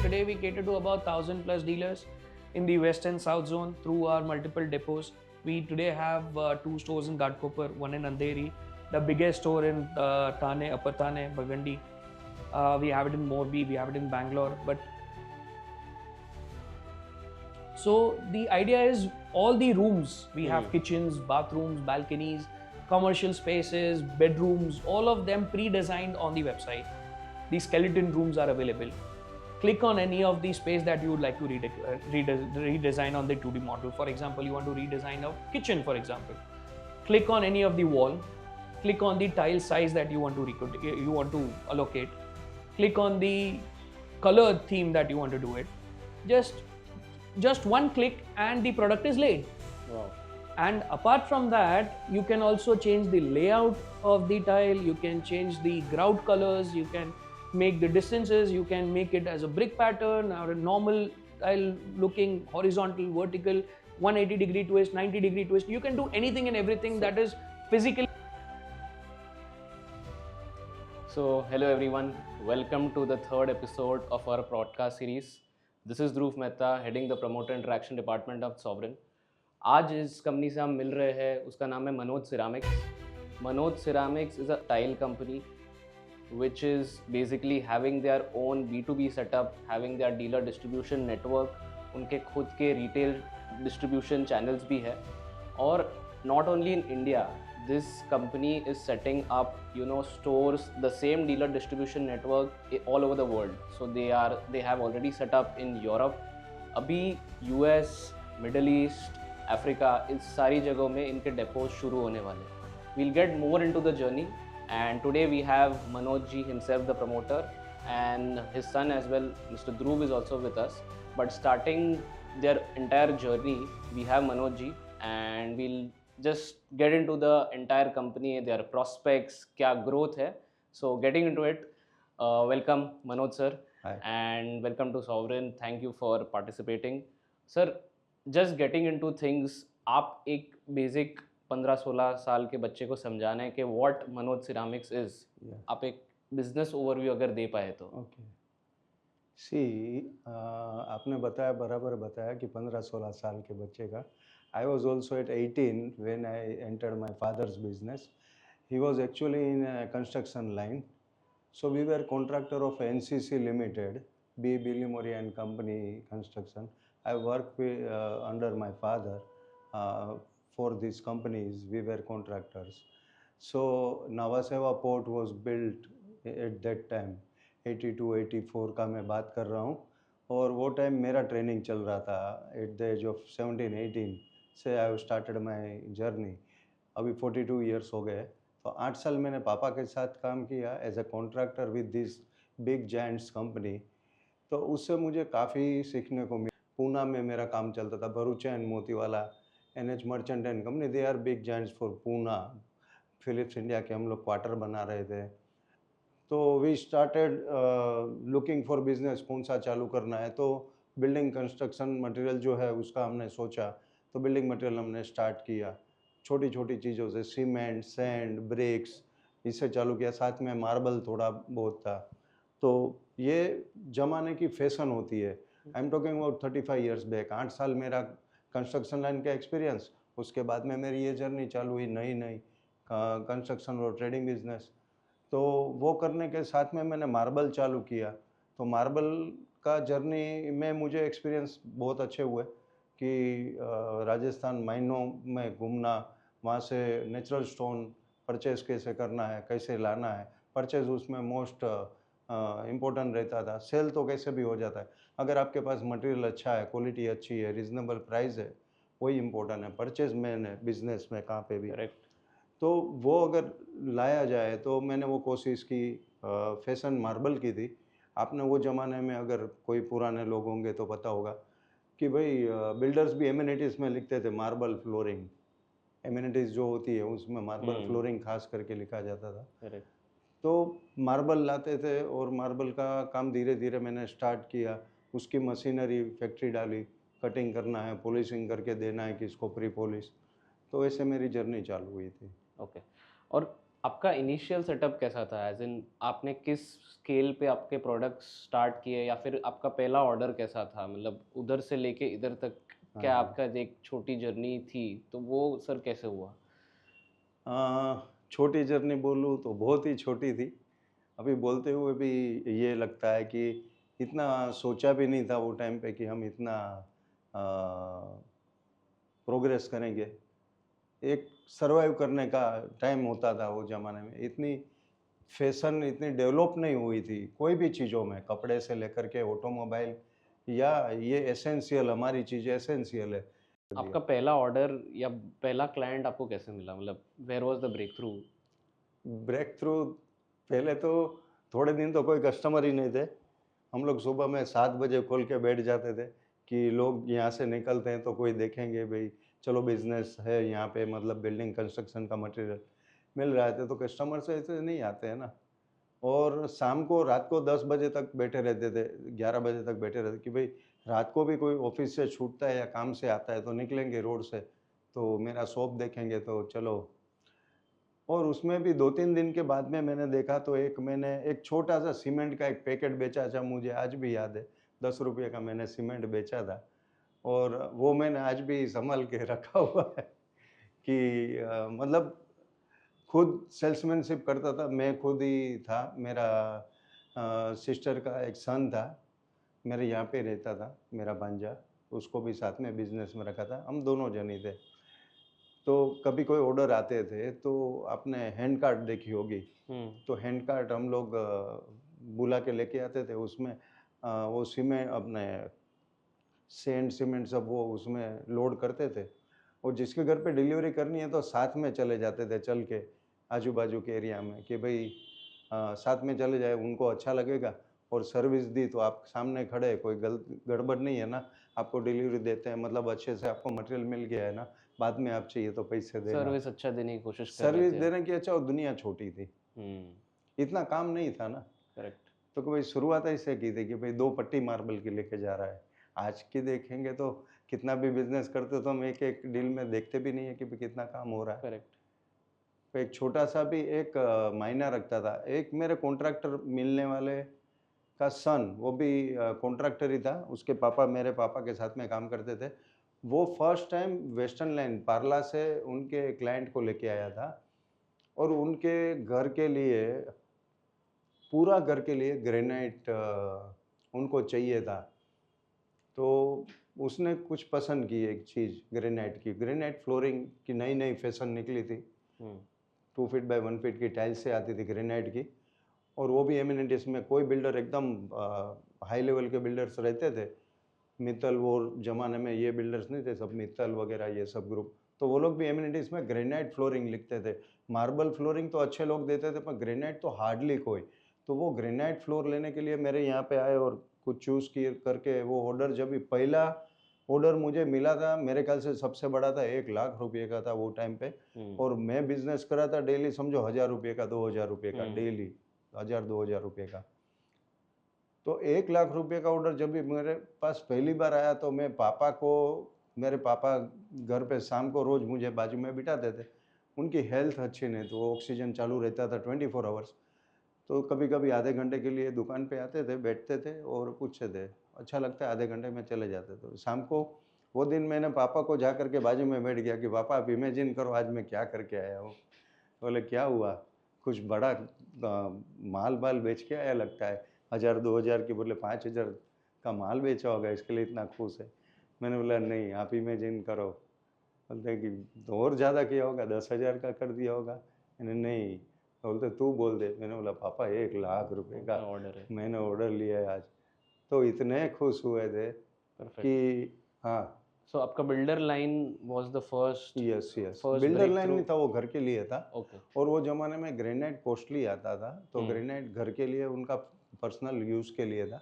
today we cater to about 1,000 plus dealers in the west and south zone through our multiple depots. We today have two stores in Ghatkopar, one in Andheri, the biggest store in Thane, Upper Thane, Burgundy. We have it in Morbi, we have it in Bangalore. But so the idea is all the rooms, we have kitchens, bathrooms, balconies, commercial spaces, bedrooms, all of them pre-designed on the website. The skeleton rooms are available. Click on any of the space that you would like to redesign on the 2D model. For example, you want to redesign a kitchen, for example. Click on any of the wall. Click on the tile size that you want to allocate. Click on the color theme that you want to do it. Just one click and the product is laid. Wow. And apart from that, you can also change the layout of the tile, you can change the grout colors, you can make the distances, you can make it as a brick pattern or a normal tile looking horizontal, vertical, 180-degree twist, 90-degree twist. You can do anything and everything that is physically. So, hello everyone, welcome to the third episode of our podcast series. This is Dhruv Mehta, heading the Promoter Interaction Department of Sovereign. आज इस company से हम मिल रहे हैं, उसका नाम है Manoj ceramics. Manoj ceramics is a tile company which is basically having their own B2B setup, having their dealer distribution network, उनके खुद के retail distribution channels भी है. और not only in India, this company is setting up stores, the same dealer distribution network all over the world. So they have already set up in Europe. अभी US, Middle East, Africa, इस सारी जगहों में इनके depots शुरू होने वाले हैं. We'll get more into the journey, and today we have Manoj ji himself, the promoter, and his son as well, Mr. Dhruv, is also with us. But starting their entire journey, we have Manoj ji, and we'll just get into the entire company, their prospects, क्या growth है. So getting into it, welcome Manoj sir. Hi. And welcome to Sovereign. Thank you for participating. Sir, just getting into things, आप एक basic 15-16 साल के बच्चे को समझाना है कि व्हाट मनोज सिरामिक्स इज. आप एक बिजनेस ओवरव्यू अगर दे पाए तो. ओके सी, आपने बताया, बराबर बताया कि 15-16 साल के बच्चे का. I was also at 18 when I entered my father's business. He was actually in construction line. So we were contractor of NCC limited, B Bilimori and company construction. I worked under my father for these companies. We were contractors. So Navaseva port was built at that time, 82-84 का मैं बात कर रहा हूँ. और वो time मेरा training चल रहा था. एट द एज ऑफ 17-18 से आई स्टार्टेड माई जर्नी. अभी 42 ईयर्स हो गए. तो 8 साल मैंने पापा के साथ काम किया as a contractor with this big giants company. तो उससे मुझे काफ़ी सीखने को मिला. पूना में मेरा काम चलता था, Bharuch and Motiwala, NH merchant and company, they are big giants for Poona. Philips India के हम लोग क्वार्टर बना रहे थे. तो we started looking for business, कौन सा चालू करना है. तो बिल्डिंग कंस्ट्रक्शन मटेरियल जो है उसका हमने सोचा, तो बिल्डिंग मटेरियल हमने स्टार्ट किया. छोटी छोटी चीज़ों से, सीमेंट, सैंड, ब्रिक्स, इससे चालू किया. साथ में मार्बल थोड़ा बहुत था. तो ये जमाने की फैशन होती है. I am talking about 35 years back. 8 साल मेरा कंस्ट्रक्शन लाइन का एक्सपीरियंस. उसके बाद में मेरी ये जर्नी चालू हुई, नई कंस्ट्रक्शन और ट्रेडिंग बिजनेस. तो वो करने के साथ में मैंने मार्बल चालू किया. तो मार्बल का जर्नी में मुझे एक्सपीरियंस बहुत अच्छे हुए कि राजस्थान माइनों में घूमना, वहाँ से नेचुरल स्टोन परचेज़ कैसे करना है, कैसे लाना है. परचेज़ उसमें मोस्ट इम्पोर्टेंट रहता था. सेल तो कैसे भी हो जाता है, अगर आपके पास मटेरियल अच्छा है, क्वालिटी अच्छी है, रीज़नेबल प्राइस है, वही इम्पोर्टेंट है. परचेज मैंने बिजनेस में कहाँ पे भी. करेक्ट. तो वो अगर लाया जाए तो मैंने वो कोशिश की. फैशन मार्बल की थी. आपने वो ज़माने में, अगर कोई पुराने लोग होंगे तो पता होगा कि भाई बिल्डर्स भी एमिनिटीज़ में लिखते थे मार्बल फ्लोरिंग. एमिनिटीज़ जो होती है उसमें मार्बल फ्लोरिंग खास करके लिखा जाता था. करेक्ट. तो मार्बल लाते थे और मार्बल का काम धीरे धीरे मैंने स्टार्ट किया. उसकी मशीनरी फैक्ट्री डाली, कटिंग करना है, पॉलिशिंग करके देना है किसको, प्री पॉलिश. तो ऐसे मेरी जर्नी चालू हुई थी. ओके. और आपका इनिशियल सेटअप कैसा था, एज इन आपने किस स्केल पे आपके प्रोडक्ट्स स्टार्ट किए, या फिर आपका पहला ऑर्डर कैसा था, मतलब उधर से लेके इधर तक क्या हाँ। आपका एक छोटी जर्नी थी, तो वो सर कैसे हुआ? छोटी जर्नी बोलूँ तो बहुत ही छोटी थी। अभी बोलते हुए भी ये लगता है कि इतना सोचा भी नहीं था वो टाइम पे कि हम इतना प्रोग्रेस करेंगे। एक सर्वाइव करने का टाइम होता था वो ज़माने में। इतनी फैशन इतनी डेवलप नहीं हुई थी कोई भी चीज़ों में, कपड़े से लेकर के ऑटोमोबाइल, या ये एसेंशियल, हमारी चीज़ एसेंशियल है। आपका पहला ऑर्डर या पहला क्लाइंट आपको कैसे मिला, मतलब where was the breakthrough? Breakthrough, पहले तो थोड़े दिन तो कोई कस्टमर ही नहीं थे। हम लोग सुबह में 7 बजे खोल के बैठ जाते थे कि लोग यहाँ से निकलते हैं तो कोई देखेंगे भाई, चलो बिजनेस है यहाँ पे, मतलब बिल्डिंग कंस्ट्रक्शन का मटेरियल मिल रहा है, तो कस्टमर से ऐसे नहीं आते हैं ना। और शाम को, रात को 10 बजे तक बैठे रहते थे, 11 बजे तक बैठे रहते कि भाई रात को भी कोई ऑफिस से छूटता है या काम से आता है तो निकलेंगे रोड से, तो मेरा शॉप देखेंगे तो चलो। और उसमें भी 2-3 दिन के बाद में मैंने देखा तो मैंने एक छोटा सा सीमेंट का एक पैकेट बेचा था, मुझे आज भी याद है, 10 रुपये का मैंने सीमेंट बेचा था। और वो मैंने आज भी संभाल के रखा हुआ है कि मतलब खुद सेल्समैनशिप करता था, मैं खुद ही था। मेरा सिस्टर का एक सन था, मेरे यहाँ पे रहता था, मेरा भांजा, उसको भी साथ में बिजनेस में रखा था, हम दोनों जन ही थे। तो कभी कोई ऑर्डर आते थे तो आपने हैंड कार्ट देखी होगी, तो हैंड कार्ट हम लोग बुला के लेके आते थे, उसमें वो सीमेंट अपने सैंड सीमेंट सब वो उसमें लोड करते थे। और जिसके घर पे डिलीवरी करनी है तो साथ में चले जाते थे चल के आजू बाजू के एरिया में कि भाई साथ में चले जाए, उनको अच्छा लगेगा। और सर्विस दी तो आप सामने खड़े, कोई गड़बड़ नहीं है ना, आपको डिलीवरी देते हैं, मतलब अच्छे से आपको मटेरियल मिल गया है ना, बाद में आप चाहिए तो पैसे देना। सर्विस अच्छा देने की कोशिश कर रहे सर्विस थे। देने की अच्छा, और दुनिया छोटी थी, इतना काम नहीं था ना। करेक्ट। तो भाई शुरुआत ऐसे की थी कि भाई 2 पट्टी मार्बल की लेके जा रहा है। आज की देखेंगे तो कितना भी बिजनेस करते तो हम एक एक डील में देखते भी नहीं है कि भाई कितना काम हो रहा है। करेक्ट। तो एक छोटा सा भी एक मायना रखता था। एक मेरे कॉन्ट्रैक्टर मिलने वाले का सन, वो भी कॉन्ट्रैक्टर ही था, उसके पापा मेरे पापा के साथ में काम करते थे। वो फर्स्ट टाइम वेस्टर्न लाइन पार्ला से उनके क्लाइंट को लेके आया था, और उनके घर के लिए, पूरा घर के लिए ग्रेनाइट उनको चाहिए था। तो उसने कुछ पसंद की एक चीज़ ग्रेनाइट की, ग्रेनाइट फ्लोरिंग की नई नई फैशन निकली थी। 2 फीट बाय 1 फीट की टाइल्स से आती थी ग्रेनाइट की, और वो भी एमिनिटीज में। कोई बिल्डर एकदम हाई लेवल के बिल्डर्स रहते थे, मित्तल, वो ज़माने में ये बिल्डर्स नहीं थे सब, मित्तल वगैरह ये सब ग्रुप, तो वो लोग भी एमिनिटीज में ग्रेनाइट फ्लोरिंग लिखते थे। मार्बल फ्लोरिंग तो अच्छे लोग देते थे, पर ग्रेनाइट तो हार्डली कोई। तो वो ग्रेनाइट फ्लोर लेने के लिए मेरे यहाँ पे आए, और कुछ चूज़ किए करके वो ऑर्डर, जब भी पहला ऑर्डर मुझे मिला था, मेरे ख्याल से सबसे बड़ा था, 1 लाख रुपये का था वो टाइम पे। और मैं बिजनेस करा था डेली, समझो 1000 रुपये का, 2000 रुपये का डेली, 1000-2000 रुपये का। तो 1 लाख रुपये का ऑर्डर जब भी मेरे पास पहली बार आया, तो मैं पापा को, मेरे पापा घर पे शाम को रोज़ मुझे बाजू में बिठाते थे। उनकी हेल्थ अच्छी नहीं, तो ऑक्सीजन चालू रहता था 24 आवर्स। तो कभी कभी आधे घंटे के लिए दुकान पे आते थे, बैठते थे और पूछते थे, अच्छा लगता है, आधे घंटे में चले जाते थे। शाम को वो दिन मैंने पापा को जा कर के बाजू में बैठ गया कि पापा आप इमेजिन करो आज मैं क्या करके आया हूँ। बोले क्या हुआ, कुछ बड़ा माल बाल बेच के आया लगता है, 1000-2000 की, बोले 5000 का माल बेचा होगा इसके लिए इतना खुश है। मैंने बोला नहीं, आप इमेजिन करो। बोलते हैं कि तो और ज़्यादा किया होगा, 10,000 का कर दिया होगा। मैंने नहीं, बोलते तू बोल दे। मैंने बोला पापा 1 लाख रुपए का ऑर्डर है। मैंने ऑर्डर लिया है आज। तो इतने खुश हुए थे परफेक्ट। कि हाँ। सो आपका builder line was the first yes yes, first builder break line through. नहीं था, वो घर के लिए था। ओके। और वो ज़माने में ग्रेनाइट कॉस्टली आता था, तो ग्रेनाइट घर के लिए, उनका पर्सनल यूज़ के लिए था।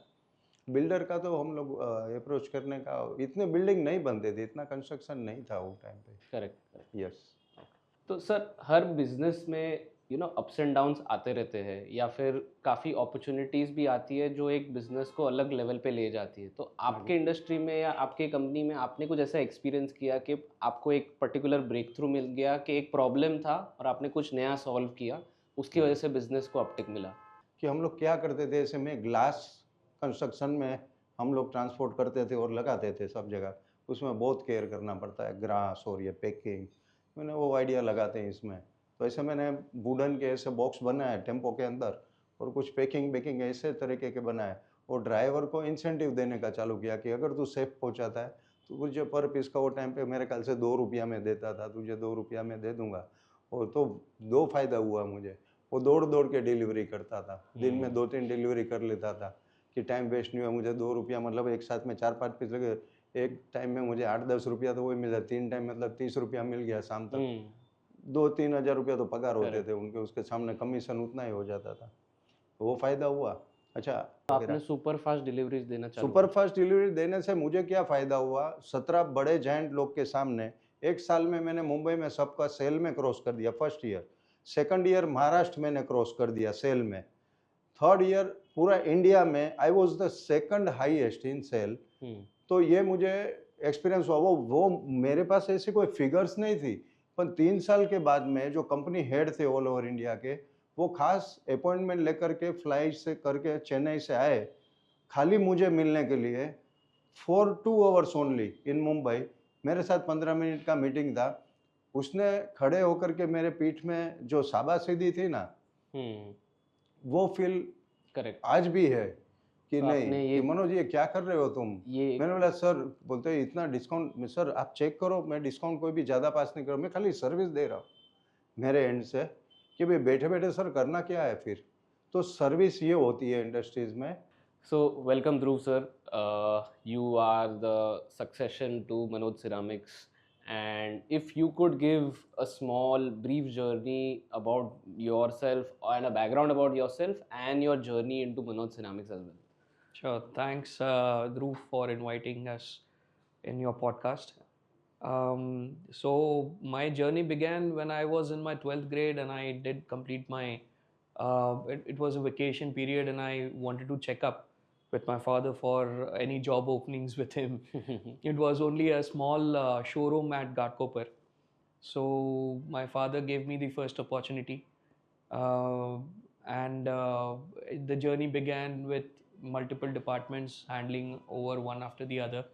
बिल्डर का तो हम लोग अप्रोच करने का, इतने बिल्डिंग नहीं बनते थे, इतना कंस्ट्रक्शन नहीं था वो टाइम पे। करेक्ट। यस। तो सर हर बिजनेस में अप्स एंड डाउन्स आते रहते हैं, या फिर काफ़ी अपॉर्चुनिटीज़ भी आती है जो एक बिज़नेस को अलग लेवल पे ले जाती है। तो आपके इंडस्ट्री में या आपके कंपनी में आपने कुछ ऐसा एक्सपीरियंस किया कि आपको एक पर्टिकुलर ब्रेक थ्रू मिल गया, कि एक प्रॉब्लम था और आपने कुछ नया सॉल्व किया उसकी वजह से बिजनेस को अपटिक मिला? कि हम लोग क्या करते थे, ऐसे में ग्लास कंस्ट्रक्शन में हम लोग ट्रांसपोर्ट करते थे और लगाते थे सब जगह। उसमें बहुत केयर करना पड़ता है, ग्रास और ये पैकिंग, मैंने वो आइडिया लगाते हैं इसमें। तो ऐसे मैंने वुडन के ऐसे बॉक्स बनाए टेम्पो के अंदर, और कुछ पैकिंग ऐसे तरीके के बनाए, और ड्राइवर को इंसेंटिव देने का चालू किया कि अगर तू सेफ पहुंचाता है तो तुझे पर पीस का वो टाइम पे मेरे ख्याल से 2 रुपया में देता था, तुझे 2 रुपया में दे दूंगा। और तो दो फायदा हुआ मुझे, वो दौड़ दौड़ के डिलीवरी करता था, दिन में 2-3 डिलीवरी कर लेता था कि टाइम वेस्ट नहीं हुआ। मुझे 2 रुपया मतलब एक साथ में 4-5 पीस लगे, एक टाइम में मुझे 8-10 रुपया तो वही मिला, 3 टाइम मतलब 30 रुपया मिल गया शाम तक। 2-3 हज़ार रुपया तो पगार होते थे उनके, उसके सामने कमीशन उतना ही हो जाता था, तो वो फायदा हुआ। अच्छा, आपने सुपर फास्ट डिलीवरीज देना चालू सुपर फास्ट डिलीवरी देने से मुझे क्या फ़ायदा हुआ, 17 बड़े जायंट लोग के सामने एक साल में मैंने मुंबई में सबका सेल में क्रॉस कर दिया, first year. Second year Maharashtra मैंने क्रॉस कर दिया सेल में। थर्ड ईयर पूरा इंडिया में I was the second highest in sale. तो ये मुझे एक्सपीरियंस हुआ। वो मेरे पास ऐसी कोई फिगर्स नहीं थी, पर 3 साल के बाद में जो कंपनी हेड थे ऑल ओवर इंडिया के, वो खास अपॉइंटमेंट लेकर के फ्लाइट से करके चेन्नई से आए खाली मुझे मिलने के लिए, for 2 hours only in Mumbai. मेरे साथ 15 मिनट का मीटिंग था। उसने खड़े होकर के मेरे पीठ में जो शाबाशी थी ना, वो फील करेक्ट आज भी है कि तो नहीं आपने कि ये मनोज ये क्या कर रहे हो तुम। ये मैंने बोला सर, बोलते हैं इतना डिस्काउंट, सर आप चेक करो, मैं डिस्काउंट कोई भी ज़्यादा पास नहीं कर रहा हूँ, मैं खाली सर्विस दे रहा हूँ मेरे एंड से, कि भाई बैठे बैठे सर करना क्या है फिर। तो सर्विस ये होती है इंडस्ट्रीज में। So, welcome Dhruv sir. You are the succession to Manoj Ceramics. And if you could give a small, brief journey about yourself and a background about yourself and your journey into Manoj Ceramics as well. Sure. Thanks, Dhruv, for inviting us in your podcast. So my journey began when I was in my 12th grade, and I did complete my. It was a vacation period, and I wanted to check up with my father for any job openings with him. It was only a small showroom at Ghatkopar. So my father gave me the first opportunity, uh, and the journey began with multiple departments handling over one after the other.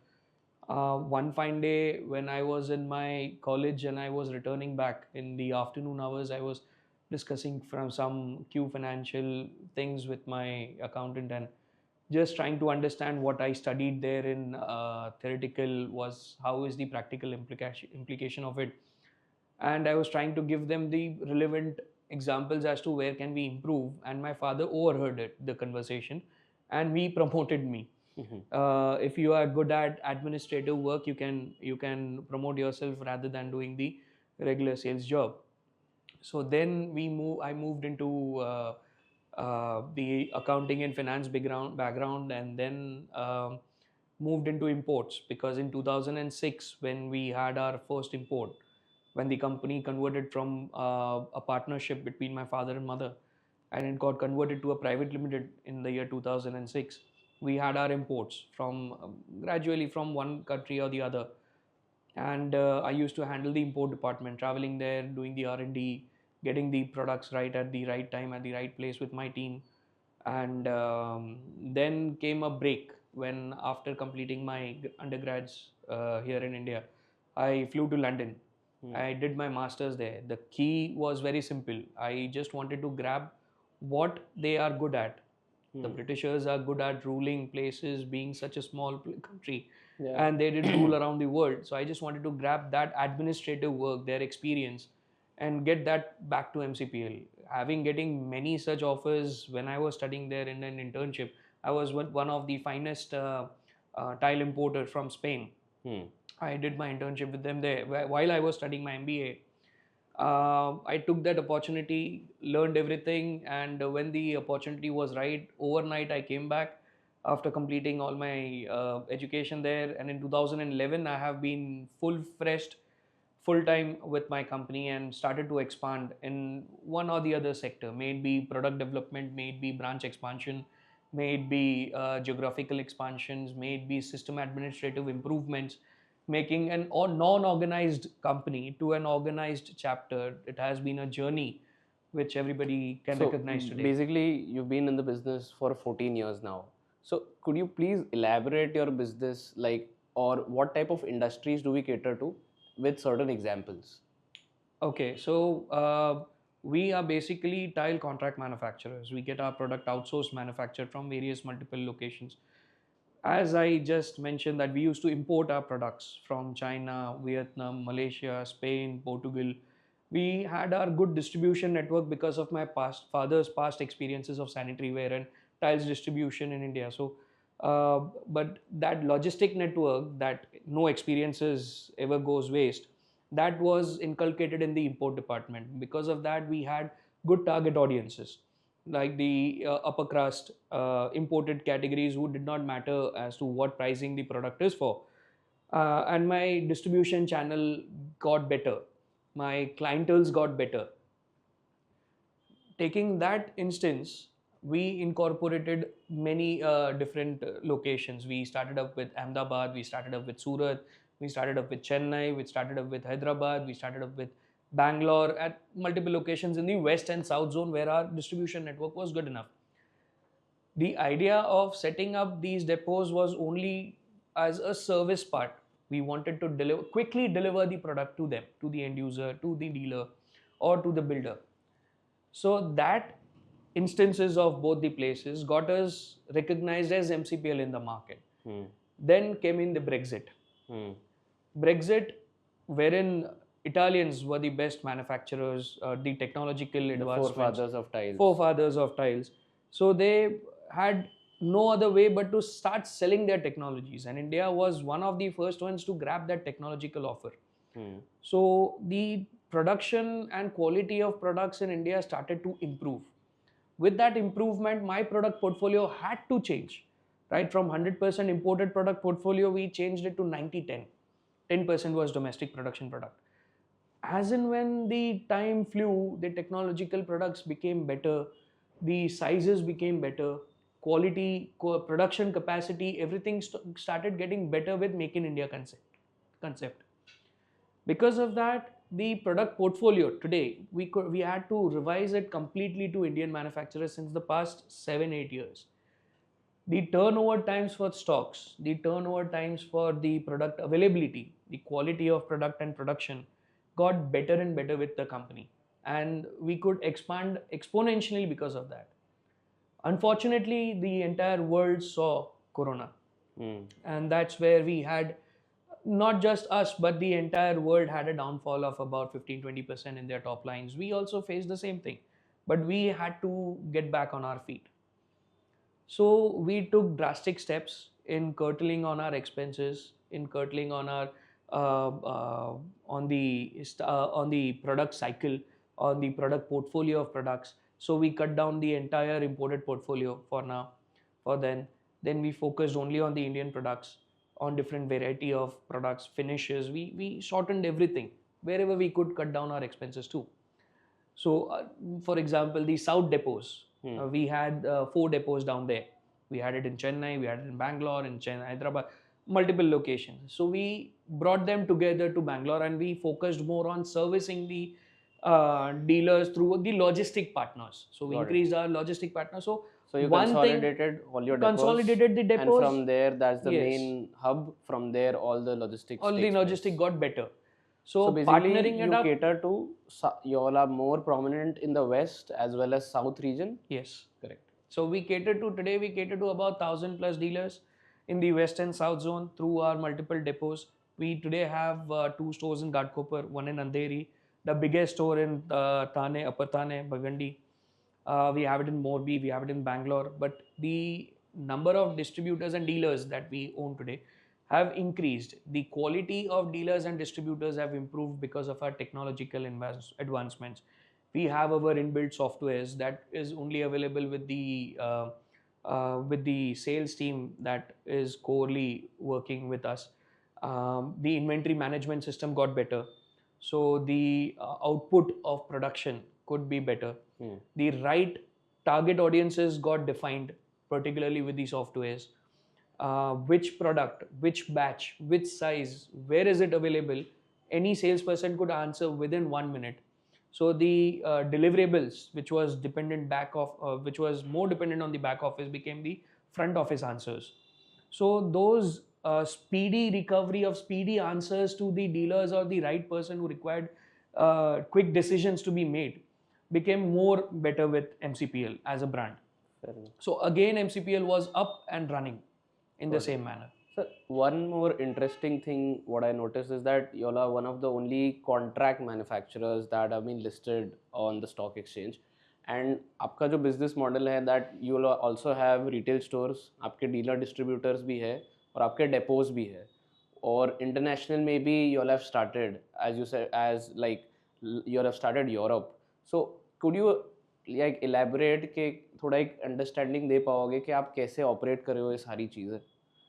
One fine day, when I was in my college and I was returning back in the afternoon hours, I was discussing from some Q financial things with my accountant, and just trying to understand what I studied there in theoretical was how is the practical implication of it. And I was trying to give them the relevant examples as to where can we improve, and my father overheard the conversation, and he promoted me. If you are good at administrative work, you can promote yourself rather than doing the regular sales job. So then I moved into the accounting and finance background, and then moved into imports, because in 2006, when we had our first import, when the company converted from a partnership between my father and mother, and it got converted to a private limited in the year 2006, we had our imports from gradually from one country or the other. And I used to handle the import department, traveling there, doing the R&D, getting the products right at the right time at the right place with my team. And then came a break, when after completing my undergrads here in India, I flew to London. I did my masters there. The key was very simple. I just wanted to grab what they are good at. The Britishers are good at ruling places, being such a small country, and they did rule around the world. So I just wanted to grab that administrative work, their experience, and get that back to MCPL. Having getting many such offers when I was studying there in an internship, I was one of the finest tile importer from Spain. I did my internship with them there while I was studying my MBA. I took that opportunity, learned everything, and when the opportunity was right, overnight I came back after completing all my education there. And in 2011, I have been full time with my company, and started to expand in one or the other sector. May it be product development, may it be branch expansion, may it be geographical expansions, may it be system administrative improvements, making an non-organized company to an organized chapter. It has been a journey which everybody can So recognize today. basically, you've been in the business for 14 years now. So could you please elaborate your business, like, or what type of industries do we cater to with certain examples? Okay, so we are basically tile contract manufacturers. We get our product outsourced manufactured from various multiple locations. As I just mentioned, that we used to import our products from China, Vietnam, Malaysia, Spain, Portugal. We had our good distribution network because of my father's past experiences of sanitary ware and tiles distribution in India. So, but that logistic network, that no experiences ever goes waste, that was inculcated in the import department. Because of that, we had good target audiences like the upper crust imported categories who did not matter as to what pricing the product is for. And my distribution channel got better, my clientels got better. Taking that instance, we incorporated many different locations. We started up with Ahmedabad, we started up with Surat, we started up with Chennai, we started up with Hyderabad, we started up with Bangalore, at multiple locations in the west and south zone where our distribution network was good enough. The idea of setting up these depots was only as a service part. We wanted to quickly deliver the product to them, to the end user, to the dealer, or to the builder. So that instances of both the places got us recognized as MCPL in the market. Then came in the Brexit. Brexit, wherein Italians were the best manufacturers, the technological advancements, Forefathers of tiles. forefathers of tiles. So they had no other way but to start selling their technologies, and India was one of the first ones to grab that technological offer. So the production and quality of products in India started to improve. With that improvement, my product portfolio had to change. Right from 100% imported product portfolio, we changed it to 90-10. 10% was domestic production product. As and when the time flew, the technological products became better, the sizes became better, quality, production capacity, everything started getting better with Make in India concept. Because of that, the product portfolio today, we had to revise it completely to Indian manufacturers since the past 7-8 years. The turnover times for stocks, the turnover times for the product availability, the quality of product and production got better and better with the company. And we could expand exponentially because of that. Unfortunately, the entire world saw Corona. And that's where we had, not just us, but the entire world had a downfall of about 15-20% in their top lines. We also faced the same thing, but we had to get back on our feet. So we took drastic steps in curtailing on our expenses, in curtailing on our on the product cycle, on the product portfolio of products. So we cut down the entire imported portfolio for now. For then we focused only on the Indian products, on different variety of products, finishes. We shortened everything wherever we could cut down our expenses too. So, for example, the South depots, we had 4 depots down there. We had it in Chennai, we had it in Bangalore, in Chennai, Hyderabad, multiple locations. So we brought them together to Bangalore, and we focused more on servicing the dealers through the logistic partners. So we increased our logistic partners. So you consolidated all your depots, consolidated the depots, and from there, that's the yes, main hub. From there, all the logistics. all the logistic got better. So basically, partnering you it up, cater to, you all are more prominent in the west as well as south region. yes, Correct. So we cater to about 1,000 plus dealers in the west and south zone through our multiple depots. We today have 2 stores in Ghatkopar, one in Andheri, the biggest store in Thane, Upper Thane, Bagandi. We have it in Morbi, we have it in Bangalore. But the number of distributors and dealers that we own today have increased. The quality of dealers and distributors have improved because of our technological advancements. We have our inbuilt softwares that is only available with the sales team that is corely working with us. The inventory management system got better, so the output of production could be better. The right target audiences got defined, particularly with the softwares. Which product, which batch, which size, where is it available? Any salesperson could answer within 1 minute. So the deliverables, which was which was more dependent on the back office, became the front office answers. So those speedy recovery of speedy answers to the dealers or the right person who required quick decisions to be made became more better with MCPL as a brand. Fair enough. So again, MCPL was up and running in the Got it. same manner. So one more interesting thing what I noticed is that you all are one of the only contract manufacturers that have been listed on the stock exchange. And आपका जो business model है that you will also have retail stores, आपके dealer distributors भी है और आपके depots भी है. Or international maybe you all have started as you said as like you all have started Europe. So could you like elaborate के थोड़ा एक understanding दे पाओगे कि आप कैसे operate कर रहे हो ये सारी चीज़ें?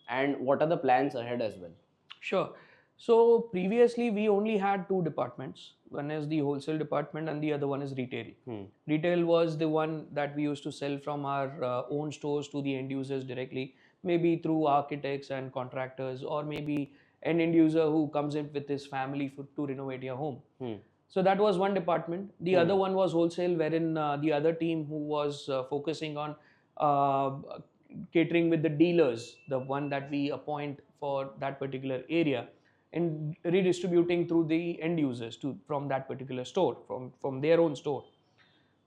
And what are the plans ahead as well? Sure. So previously we only had two departments. One is the wholesale department and the other one is retail. Retail was the one that we used to sell from our own stores to the end users directly, maybe through architects and contractors, or maybe an end user who comes in with his family to renovate your home. So that was one department. The other one was wholesale, wherein the other team who was focusing on catering with the dealers, the one that we appoint for that particular area, and redistributing through the end users from that particular store, from their own store.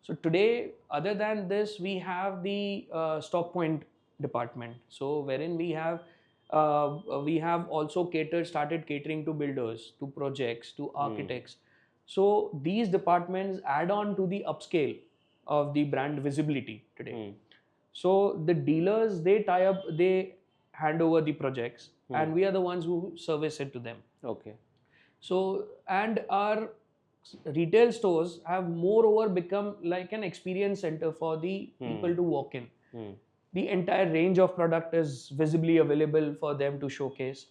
So today, other than this, we have the stock point department. So wherein we have also started catering to builders, to projects, to architects. So these departments add on to the upscale of the brand visibility today. So the dealers, they tie up, they hand over the projects, and we are the ones who service it to them. Okay. So, and our retail stores have moreover become like an experience center for the people to walk in. The entire range of product is visibly available for them to showcase.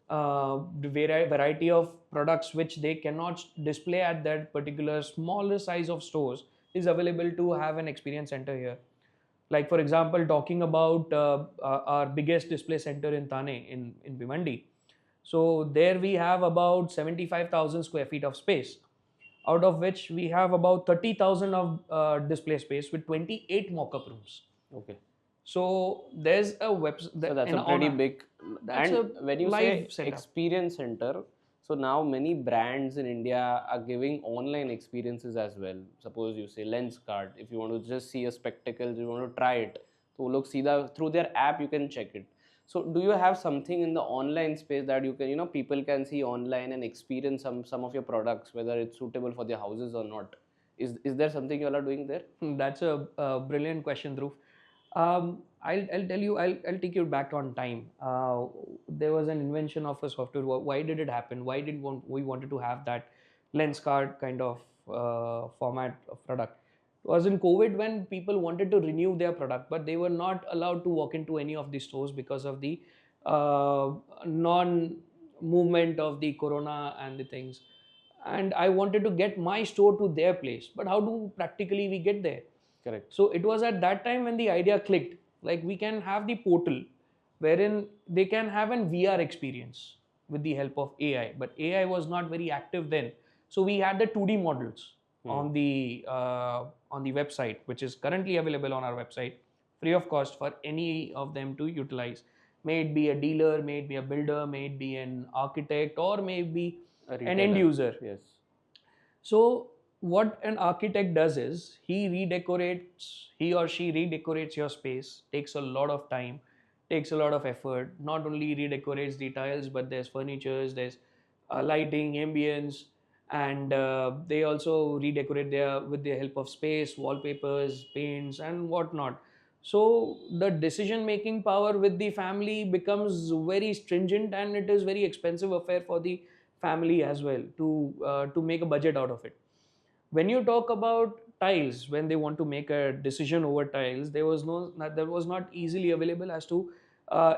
The variety of products which they cannot display at that particular smaller size of stores is available to have an experience center here. Like for example, talking about our biggest display center in Thane, in Bhimandi. So there we have about 75,000 square feet of space, out of which we have about 30,000 of display space with 28 mock-up rooms. Okay. So there's a website. So that's a pretty big. That's and a when you say live setup. experience center, so now many brands in India are giving online experiences as well. Suppose you say Lenskart, if you want to just see a spectacle, you want to try it, so look through their app you can check it. So do you have something in the online space that you can, people can see online and experience some of your products, whether it's suitable for their houses or not? Is there something you all are doing there? That's a brilliant question, Dhruv. I'll tell you, I'll take you back on time. There was an invention of a software. Why did it happen? Why did we wanted to have that lens card kind of format of product? It was in COVID when people wanted to renew their product, but they were not allowed to walk into any of the stores because of the non-movement of the corona and the things. And I wanted to get my store to their place, but how do practically we get there? Correct. So it was at that time when the idea clicked. Like we can have the portal wherein they can have an VR experience with the help of AI, but AI was not very active then. So we had the 2D models on the website, which is currently available on our website, free of cost for any of them to utilize. May it be a dealer, may it be a builder, may it be an architect, or may it be an end user. Yes. So what an architect does is he or she redecorates your space, takes a lot of time, takes a lot of effort, not only redecorates the tiles, but there's furnitures, there's lighting, ambience, and they also redecorate with the help of space, wallpapers, paints, and whatnot. So the decision making power with the family becomes very stringent, and it is very expensive affair for the family as well to make a budget out of it. When you talk about tiles, when they want to make a decision over tiles, there was not easily available as to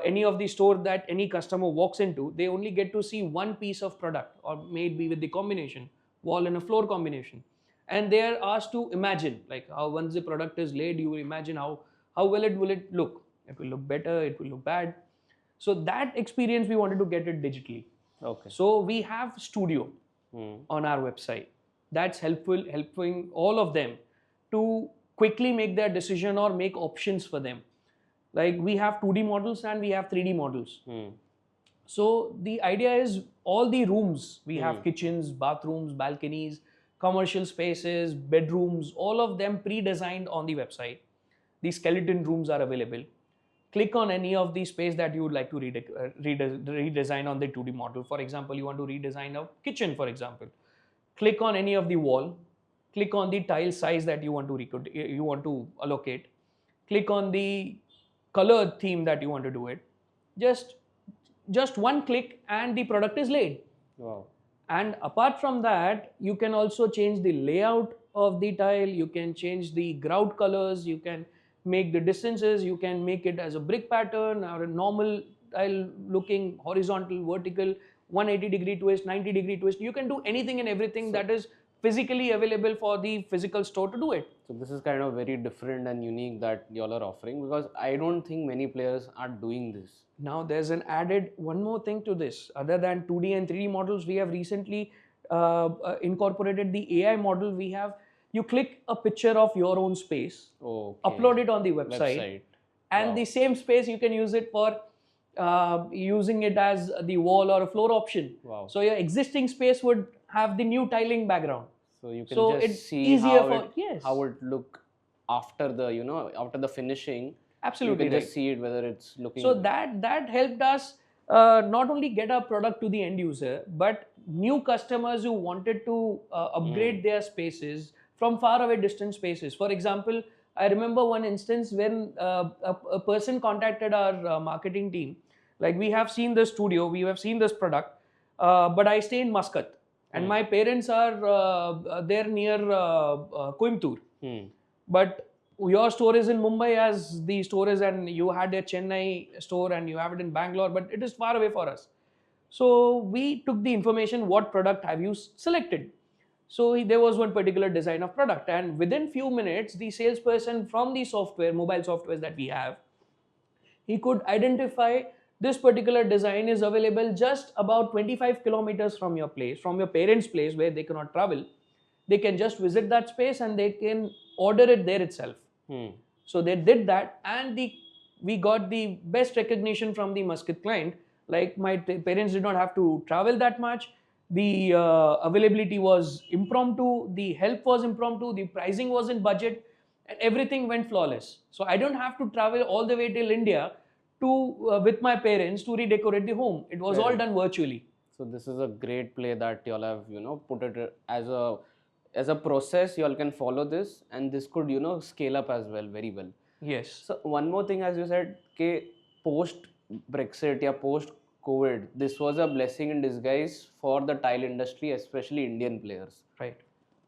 any of the store that any customer walks into. They only get to see one piece of product, or maybe with the combination wall and a floor combination, and they are asked to imagine, like how once the product is laid, you will imagine how well it will look. It will look better, it will look bad. So that experience we wanted to get it digitally. Okay. So we have studio on our website. that's helping all of them to quickly make their decision or make options for them. Like we have 2D models and we have 3D models. So the idea is all the rooms, we have kitchens, bathrooms, balconies, commercial spaces, bedrooms, all of them pre-designed on the website. The skeleton rooms are available. Click on any of the space that you would like to redesign on the 2D model. For example, you want to redesign a kitchen, for example. Click on any of the wall. Click on the tile size that you want to allocate. Click on the color theme that you want to do it. Just one click and the product is laid. Wow. And apart from that, you can also change the layout of the tile, you can change the grout colors, you can make the distances, you can make it as a brick pattern or a normal tile looking horizontal, vertical, 180-degree twist, 90-degree twist. You can do anything and everything that is physically available for the physical store to do it. So this is kind of very different and unique that y'all are offering, because I don't think many players are doing this. Now there's an added one more thing to this. Other than 2D and 3D models, we have recently incorporated the AI model. You click a picture of your own space, upload it on the website. And the same space you can use it for using it as the wall or a floor option. Wow. So your existing space would have the new tiling background. So you can So just it's see easier how it look after the after the finishing. Absolutely you can right. just see it whether it's looking. So that helped us not only get our product to the end user, but new customers who wanted to upgrade their spaces from far away distant spaces. For example, I remember one instance when a person contacted our marketing team. Like, we have seen this studio, we have seen this product, but I stay in Muscat and my parents are there near Coimbatore. But your store is in Mumbai, as the store is, and you had a Chennai store and you have it in Bangalore, but it is far away for us. So we took the information, what product have you selected? So there was one particular design of product, and within few minutes, the salesperson from the software, mobile softwares that we have, he could identify this particular design is available just about 25 kilometers from your place, from your parents' place where they cannot travel. They can just visit that space and they can order it there itself. So they did that, and we got the best recognition from the Muscat client. Like, my parents did not have to travel that much. The availability was impromptu, the help was impromptu, the pricing was in budget, and everything went flawless. So I don't have to travel all the way till India to with my parents to redecorate the home. It was all done virtually. So this is a great play that y'all have put it as a process. Y'all can follow this, and this could scale up as well, very well. Yes. So one more thing, as you said, post Brexit or post COVID, this was a blessing in disguise for the tile industry, especially Indian players. Right.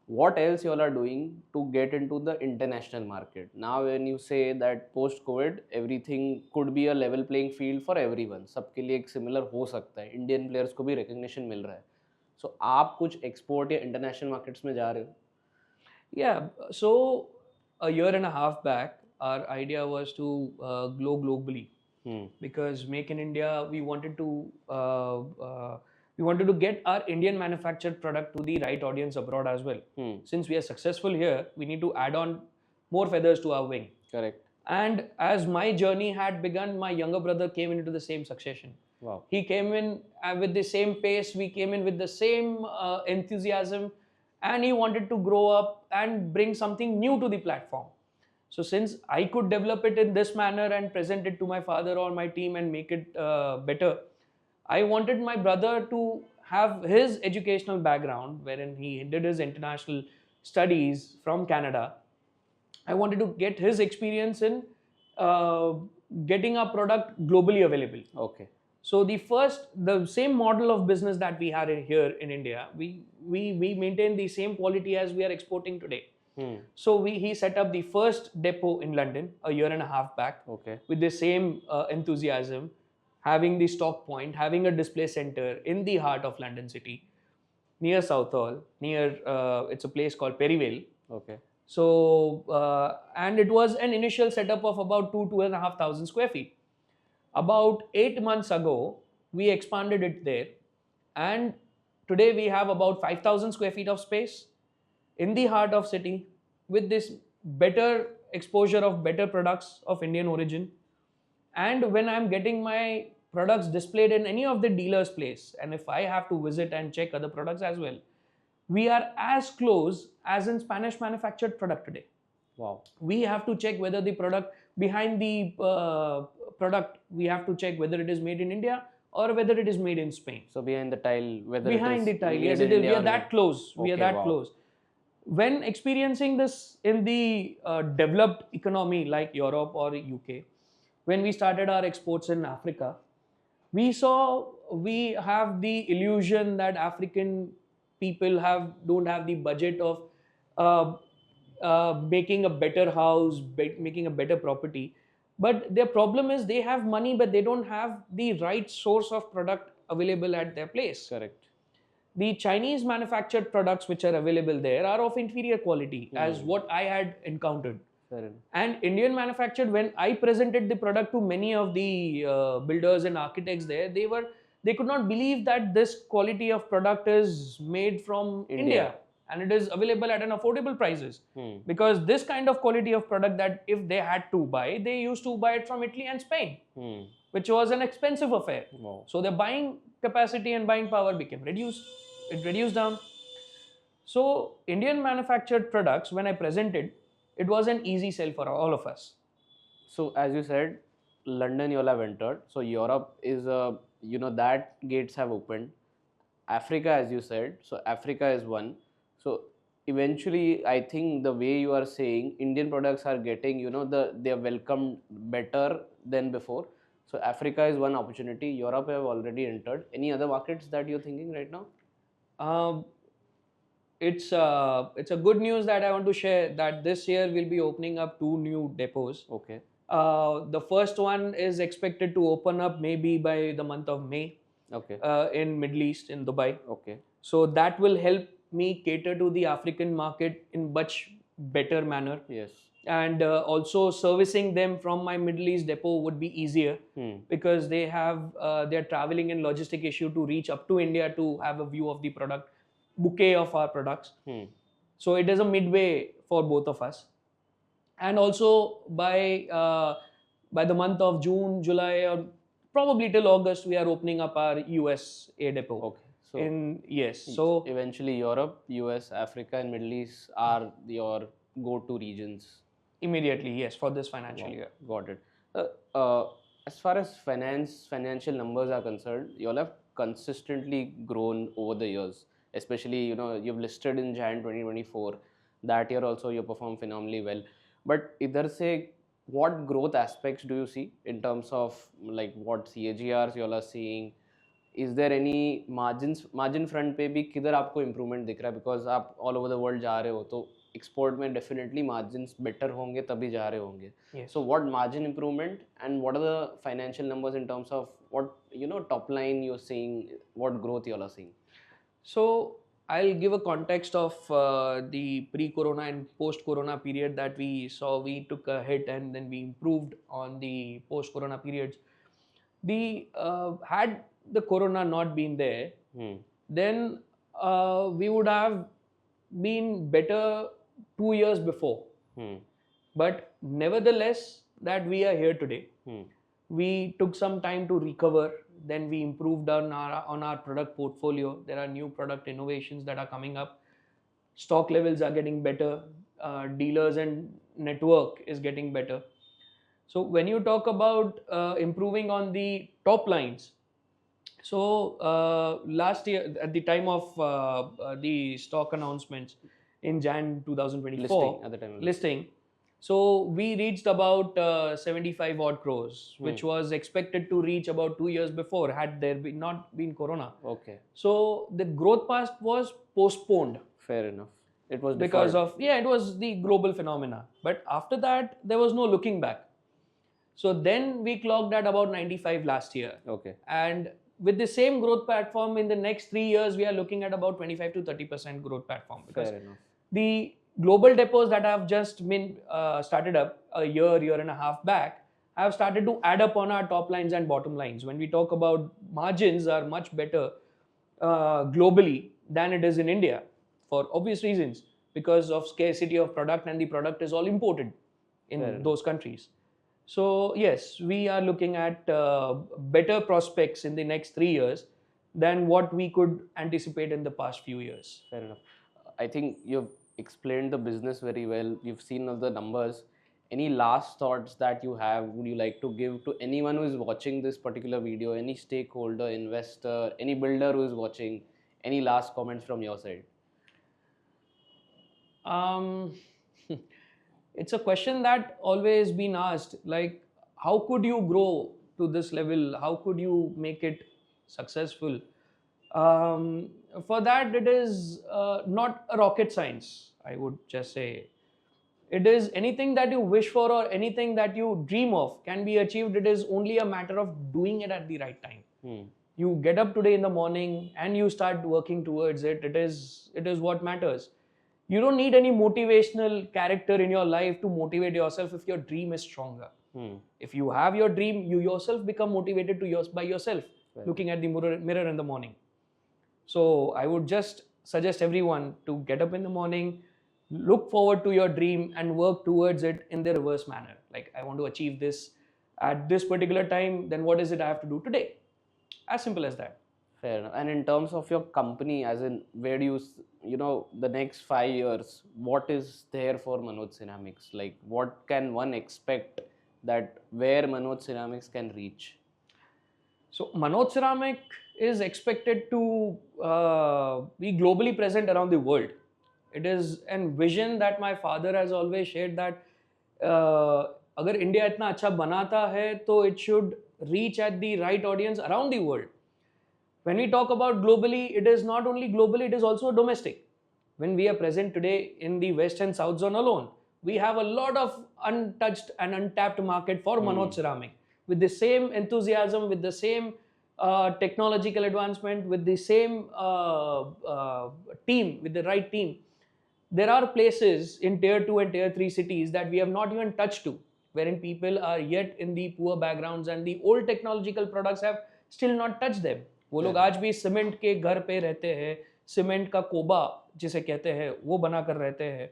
What else you all are doing to get into the international market? Now when you say that post COVID everything could be a level playing field for everyone, सबके लिए एक similar हो सकता है, Indian players को भी recognition मिल रहा है. So आप कुछ export या international markets में जा रहे हो? Yeah, so a year and a half back, our idea was to grow globally. Because Make in India, we wanted to get our Indian manufactured product to the right audience abroad as well. Since we are successful here, we need to add on more feathers to our wing. Correct. And as my journey had begun, my younger brother came into the same succession. Wow. He came in with the same pace, we came in with the same enthusiasm, and he wanted to grow up and bring something new to the platform. So since I could develop it in this manner and present it to my father or my team and make it better, I wanted my brother to have his educational background, wherein he did his international studies from Canada. I wanted to get his experience in getting our product globally available. Okay. So the same model of business that we had here in India, we maintain the same quality as we are exporting today. So he set up the first depot in London a year and a half back. Okay. With the same enthusiasm, having the stock point, having a display center in the heart of London city, near Southall, it's a place called Perivale. Okay. So and it was an initial setup of about 2,500 square feet. About 8 months ago, we expanded it there, and today we have about 5,000 square feet of space. in the heart of city with this better exposure of better products of Indian origin. And when I'm getting my products displayed in any of the dealers' place, and if I have to visit and check other products as well, we are as close as in Spanish manufactured product today. Wow. We have to check whether the product behind the product, we have to check whether it is made in India or whether it is made in Spain. So behind the tile, whether Behind it the is tile, made yes, in it is. We India are or that close. We are Okay, that wow. close. When experiencing this in the developed economy like Europe or UK, when we started our exports in Africa, we have the illusion that African people don't have the budget of uh, making a better house, making a better property. But their problem is they have money, but they don't have the right source of product available at their place. Correct. The Chinese manufactured products which are available there are of inferior quality, as what I had encountered. Fair enough. And Indian manufactured, when I presented the product to many of the builders and architects there, they could not believe that this quality of product is made from India and it is available at an affordable prices. Because this kind of quality of product that if they had to buy, they used to buy it from Italy and Spain, which was an expensive affair. Wow. So their buying capacity and buying power became reduced. It reduced down. So Indian manufactured products, when I presented, it was an easy sell for all of us. So as you said, London you all have entered. So Europe is that gates have opened. Africa, as you said, so Africa is one. So eventually, I think the way you are saying, Indian products are getting they are welcomed better than before. So Africa is one opportunity. Europe have already entered. Any other markets that you're thinking right now? It's a good news that I want to share that this year we'll be opening up 2 new depots. Okay. The first one is expected to open up maybe by the month of May. Okay. In Middle East, in Dubai. Okay. So that will help me cater to the African market in much better manner. Yes. And also servicing them from my Middle East depot would be easier because they're traveling in logistic issue to reach up to India to have a view of the product bouquet of our products. So it is a midway for both of us. And also by the month of June, July, or probably till August, we are opening up our USA depot. Okay. So So eventually Europe, US, Africa, and Middle East are your go-to regions. Immediately, yes, for this financial year. Got it. As far as financial numbers are concerned, you all have consistently grown over the years. Especially, you've listed in Jan 2024. That year also you performed phenomenally well. But either say, what growth aspects do you see in terms of like what CAGRs you all are seeing? Is there any margin front पे भी किधर आपको improvement दिख रहा है? Because आप all over the world जा रहे हो तो export में definitely margins better होंगे तभी जा रहे होंगे. Yes. So what margin improvement and what are the financial numbers in terms of what top line you're seeing, what growth you all are seeing? So I'll give a context of the pre-corona and post-corona period that we saw. We took a hit and then we improved on the post-corona periods. Had the corona not been there, then we would have been better 2 years before. But nevertheless, that we are here today. We took some time to recover. Then we improved on our product portfolio. There are new product innovations that are coming up. Stock levels are getting better. Dealers and network is getting better. So when you talk about improving on the top lines, so last year at the time of the stock announcements in Jan 2024 listing, so we reached about 75 odd crores, which was expected to reach about 2 years before had there not been corona. Okay. So the growth path was postponed. Fair enough. It was because deferred. it was the global phenomena. But after that, there was no looking back. So then we clocked at about 95 last year. Okay. And with the same growth platform in the next 3 years, we are looking at about 25 to 30% growth platform. Because Fair enough. the global depots that have just been started up a year and a half back have started to add up on our top lines and bottom lines. When we talk about margins are much better globally than it is in India for obvious reasons. because of scarcity of product, and the product is all imported in Fair enough. those countries. So yes, we are looking at better prospects in the next 3 years than what we could anticipate in the past few years. Fair enough. I think you've explained the business very well. You've seen all the numbers. Any last thoughts that you have, would you like to give to anyone who is watching this particular video, any stakeholder, investor, any builder who is watching? Any last comments from your side? Um, it's a question that always been asked, like, how could you grow to this level? How could you make it successful? For that, it is not a rocket science, I would just say. It is anything that you wish for or anything that you dream of can be achieved. It is only a matter of doing it at the right time. You get up today in the morning and you start working towards it. It is what matters. You don't need any motivational character in your life to motivate yourself if your dream is stronger. If you have your dream, you yourself become motivated by yourself, looking at the mirror in the morning. So I would just suggest everyone to get up in the morning, look forward to your dream and work towards it in the reverse manner. Like, I want to achieve this at this particular time, then what is it I have to do today? As simple as that. Fair enough. And in terms of your company, as in where do you, the next 5 years, what is there for Manoj Ceramics? Like, what can one expect that where Manoj Ceramics can reach? So Manoj Ceramic is expected to be globally present around the world. It is a vision that my father has always shared that अगर India इतना अच्छा बनाता है तो it should reach at the right audience around the world. When we talk about globally, it is not only globally, it is also domestic. When we are present today in the West and South zone alone, we have a lot of untouched and untapped market for Manoj Ceramic. With the same enthusiasm, with the same technological advancement, with the same team, with the right team, there are places in tier 2 and tier 3 cities that we have not even touched to, wherein people are yet in the poor backgrounds and the old technological products have still not touched them. वो लोग आज भी cement के घर पे रहते हैं, cement का कोबा जिसे कहते हैं वो बना कर रहते हैं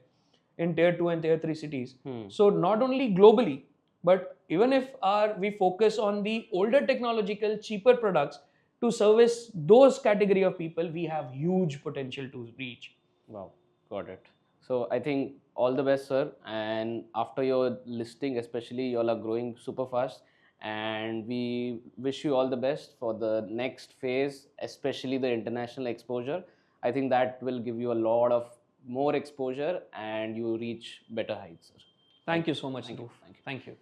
in tier 2 and tier 3 cities. So not only globally, but even if we focus on the older technological, cheaper products to service those category of people, we have huge potential to reach. Wow, got it. So I think all the best, sir. And after your listing, especially, you all are growing super fast. And we wish you all the best for the next phase, especially the international exposure. I think that will give you a lot of more exposure and you reach better heights, sir. Thank you so much, Thank you. Dhruv. Thank you.